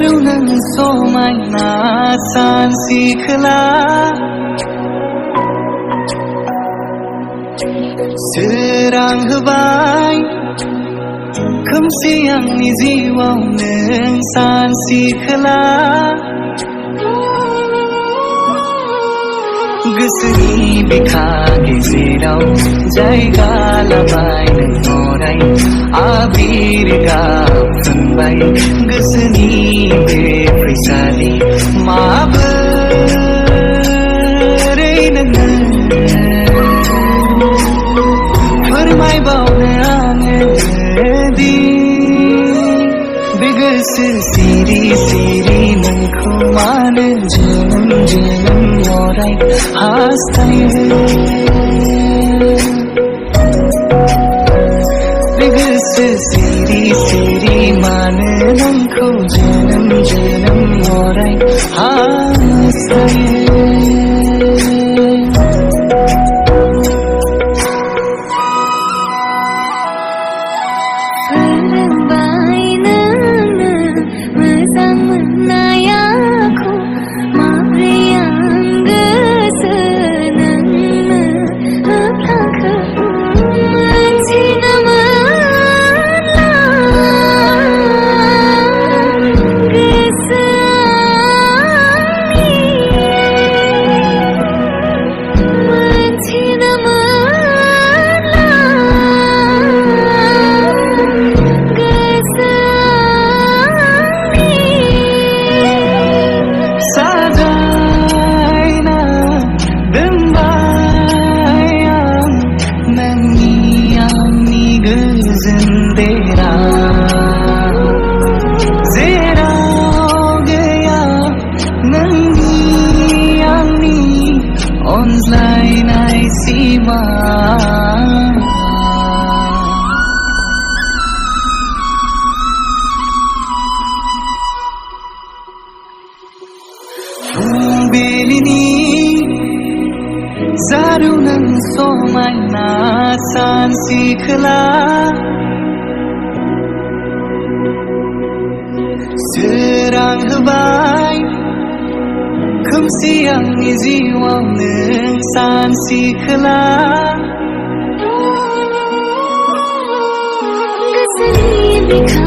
जारुं समायना सानसे खोला सोरां होबाय खोमसि आंनि जिउआव नों सानसे खोला गोसोनि बिखा गेजेराव जायगा लाबाय नों अराय आबिर गाब फुनबाय गोसोनि बे फैसालि माबोरै नोङो फोरमायबावनो आङो दि बे गोसो सिरि सिरि नोंखौ मानो जोनोम जोनोम अराय हास्थायो बे गोसो सिरि सिरि मानो नोंखौ जोनोम जोनोम अराय हास्थायो जारुं समायना सानसे खोला सोरां होबाय खोमसि आंनि जिउआव नों सानसे खोला गोसोनि बिखा